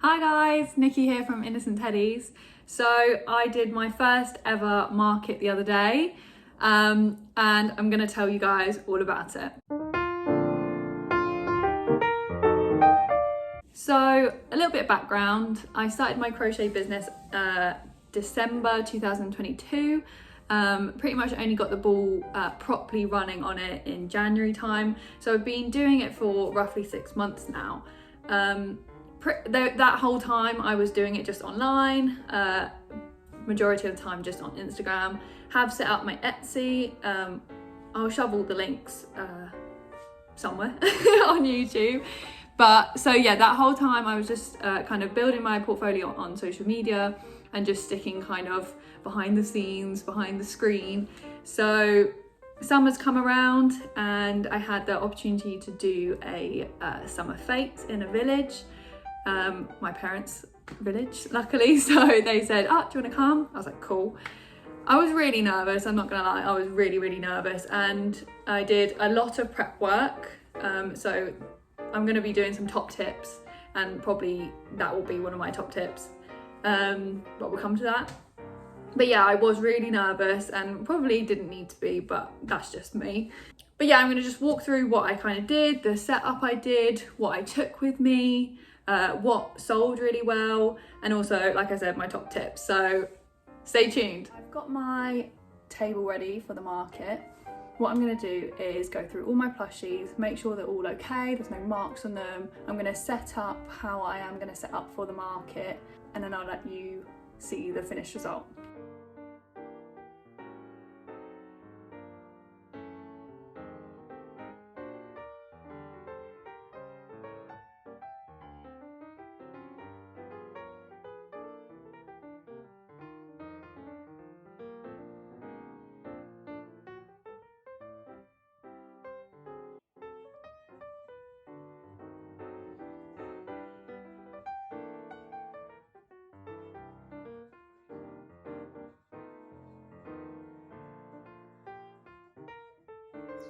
Hi guys, Nikki here from Innocent Teddies. So I did my first ever market the other day and I'm going to tell you guys all about it. So a little bit of background, I started my crochet business December 2022. Pretty much only got the ball properly running on it in January time. So I've been doing it for roughly 6 months now. That whole time I was doing it just online, majority of the time just on Instagram. Have set up my Etsy. I'll shove all the links somewhere on YouTube. But so yeah, that whole time I was just kind of building my portfolio on social media and just sticking kind of behind the scenes, behind the screen. So summer's come around and I had the opportunity to do a summer fete in a village. My parents' village, luckily, so they said, do you want to come? I was like, cool. I was really nervous, I'm not gonna lie, I was really nervous, and I did a lot of prep work, so I'm gonna be doing some top tips, and probably that will be one of my top tips, but we'll come to that. But yeah, I was really nervous and probably didn't need to be, but that's just me. But yeah, I'm gonna just walk through what I kind of did, the setup I did, what I took with me, what sold really well, and also, like I said, my top tips. So stay tuned. I've got my table ready for the market. What I'm going to do is go through all my plushies, make sure they're all okay, there's no marks on them. I'm going to set up how I am going to set up for the market, and then I'll let you see the finished result.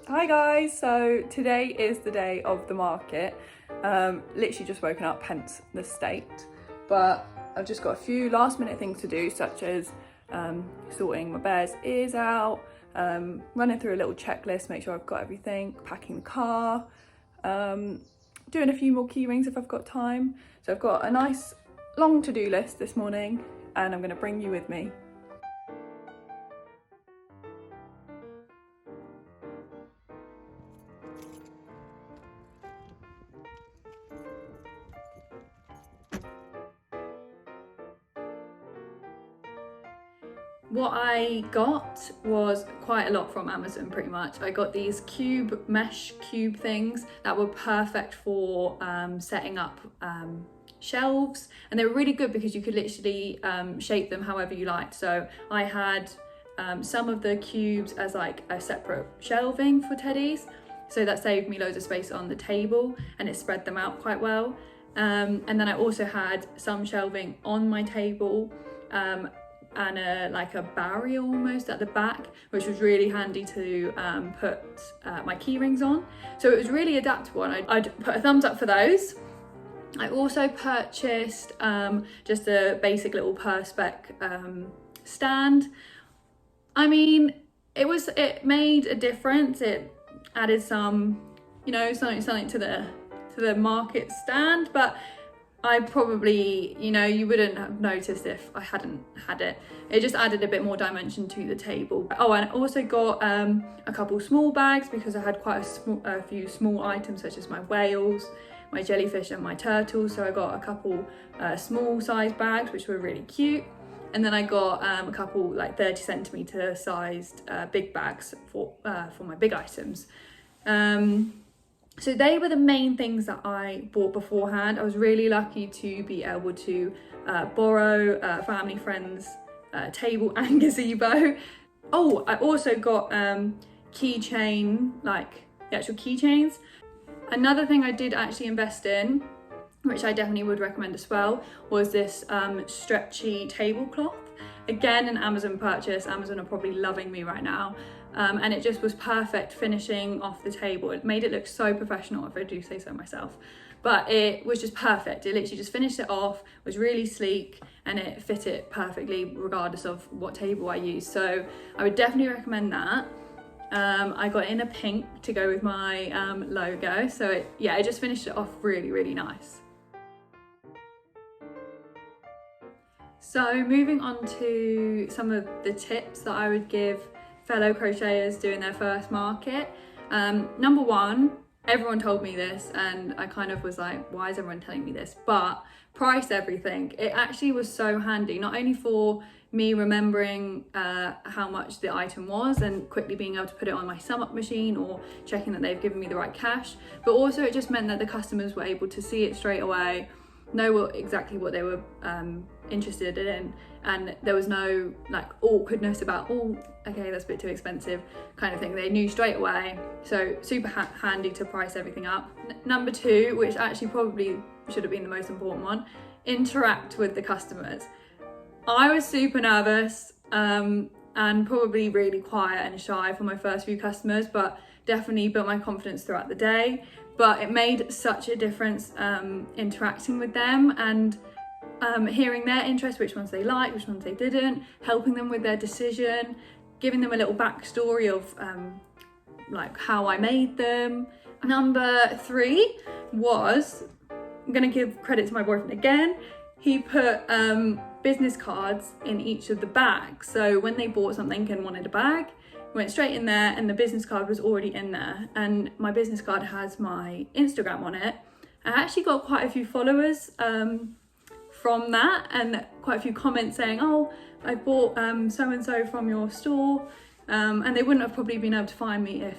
Hi guys, so today is the day of the market. Literally just woken up, hence the state, but I've just got a few last minute things to do, such as sorting my bear's ears out, running through a little checklist, make sure I've got everything, packing the car, doing a few more key rings if I've got time. So I've got a nice long to-do list this morning and I'm going to bring you with me. What I got was quite a lot from Amazon pretty much. I got these mesh cube things that were perfect for setting up shelves, and they were really good because you could literally shape them however you liked. So I had some of the cubes as like a separate shelving for teddies, so that saved me loads of space on the table and it spread them out quite well. And then I also had some shelving on my table and like a barrier almost at the back, which was really handy to put my key rings on. So it was really adaptable, and I'd put a thumbs up for those. I also purchased just a basic little Perspex stand. I mean, it made a difference. It added some, you know, something to the market stand, but I probably, you know, you wouldn't have noticed if I hadn't had it. It just added a bit more dimension to the table. Oh, and I also got a couple small bags because I had quite a few small items such as my whales, my jellyfish and my turtles. So I got a couple small size bags, which were really cute. And then I got a couple like 30 centimeter sized big bags for my big items. So they were the main things that I bought beforehand. I was really lucky to be able to borrow family friends' table and gazebo. Oh, I also got keychain, like the actual keychains. Another thing I did actually invest in, which I definitely would recommend as well, was this stretchy tablecloth. Again, an Amazon purchase. Amazon are probably loving me right now. And it just was perfect finishing off the table. It made it look so professional, if I do say so myself. but it was just perfect. It literally just finished it off, was really sleek, and it fit it perfectly regardless of what table I used. So I would definitely recommend that. I got in a pink to go with my logo, so it just finished it off really, really nice. So moving on to some of the tips that I would give fellow crocheters doing their first market. Number one, everyone told me this and I kind of was like, why is everyone telling me this? But price everything. It actually was so handy, not only for me remembering how much the item was and quickly being able to put it on my sum up machine or checking that they've given me the right cash, but also it just meant that the customers were able to see it straight away, know exactly what they were interested in, and there was no like awkwardness about, oh, okay, that's a bit too expensive kind of thing. They knew straight away, so super handy to price everything up. Number two, which actually probably should have been the most important one, interact with the customers. I was super nervous and probably really quiet and shy for my first few customers, but definitely built my confidence throughout the day. But it made such a difference interacting with them and hearing their interests, which ones they liked, which ones they didn't, helping them with their decision, giving them a little backstory of like how I made them. Number three was, I'm gonna give credit to my boyfriend again. He put business cards in each of the bags. So when they bought something and wanted a bag, went straight in there and the business card was already in there. And my business card has my Instagram on it. I actually got quite a few followers from that and quite a few comments saying, oh, I bought so-and-so from your store. And they wouldn't have probably been able to find me if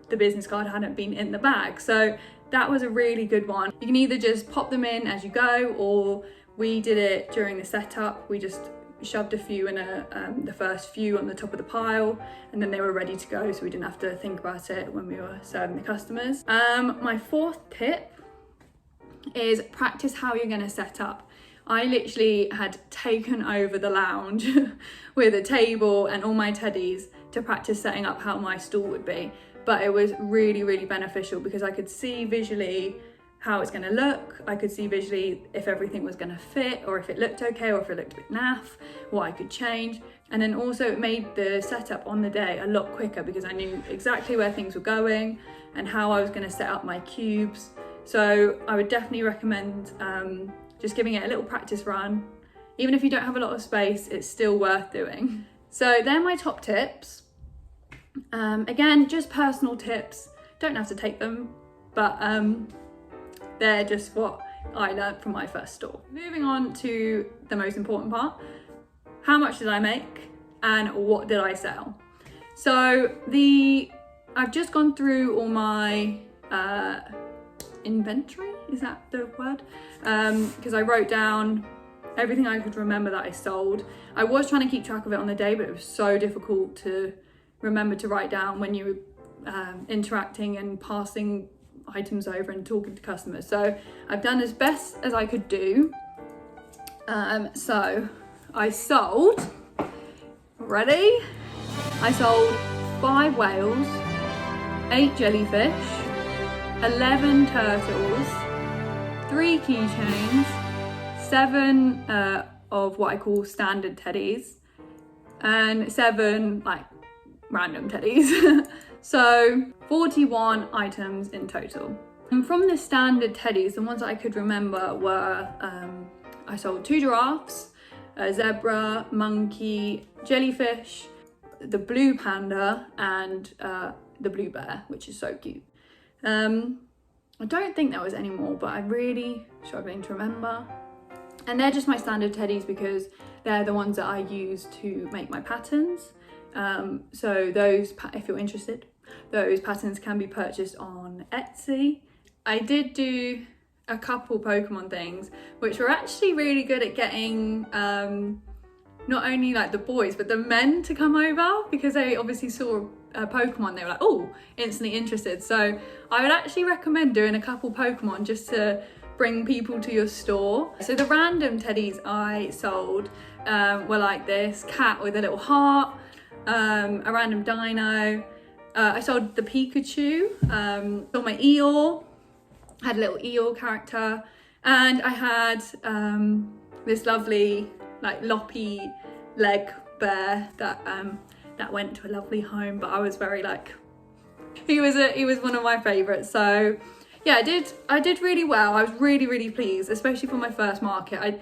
the business card hadn't been in the bag. So that was a really good one. You can either just pop them in as you go, or we did it during the setup. We just shoved a few in the first few on the top of the pile, and then they were ready to go, so we didn't have to think about it when we were serving the customers. My fourth tip is practice how you're going to set up. I literally had taken over the lounge with a table and all my teddies to practice setting up how my stall would be, but it was really, really beneficial because I could see visually how it's going to look. I could see visually if everything was going to fit, or if it looked okay, or if it looked a bit naff, what I could change. And then also it made the setup on the day a lot quicker because I knew exactly where things were going and how I was going to set up my cubes. So I would definitely recommend just giving it a little practice run. Even if you don't have a lot of space, it's still worth doing. So they're my top tips. Again, just personal tips. Don't have to take them, but they're just what I learned from my first store. Moving on to the most important part. How much did I make and what did I sell? So I've just gone through all my inventory, is that the word? Because I wrote down everything I could remember that I sold. I was trying to keep track of it on the day, but it was so difficult to remember to write down when you were interacting and passing items over and talking to customers. So I've done as best as I could do. So I sold, ready? I sold 5 whales, 8 jellyfish, 11 turtles, 3 keychains, 7 of what I call standard teddies, and 7 like random teddies. So 41 items in total. And from the standard teddies, the ones that I could remember were, I sold 2 giraffes, a zebra, monkey, jellyfish, the blue panda, and the blue bear, which is so cute. I don't think there was any more, but I'm really struggling to remember. And they're just my standard teddies because they're the ones that I use to make my patterns. So those, if you're interested, those patterns can be purchased on Etsy. I did do a couple Pokemon things, which were actually really good at getting not only like the boys, but the men to come over because they obviously saw a Pokemon. They were like, oh, instantly interested. So I would actually recommend doing a couple Pokemon just to bring people to your store. So the random teddies I sold were like this cat with a little heart, a random dino. I sold the Pikachu, sold my Eeyore, I had a little eel character, and I had this lovely like loppy leg bear that went to a lovely home, but I was very like, he was one of my favourites. So yeah, I did really well. I was really pleased, especially for my first market.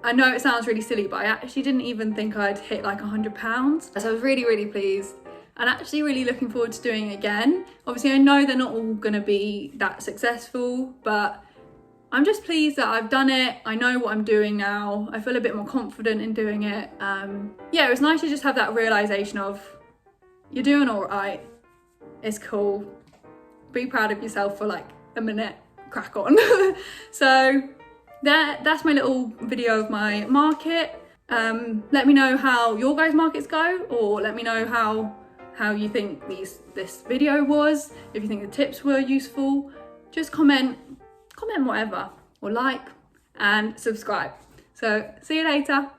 I know it sounds really silly, but I actually didn't even think I'd hit like £100. So I was really pleased, and actually really looking forward to doing it again. Obviously I know they're not all gonna be that successful, but I'm just pleased that I've done it. I know what I'm doing now. I feel a bit more confident in doing it. Yeah, it was nice to just have that realization of, you're doing all right. It's cool. Be proud of yourself for like a minute, crack on. So that's my little video of my market. Let me know how your guys' markets go, or let me know how you think this video was. If you think the tips were useful, just comment whatever, or like and subscribe. So see you later.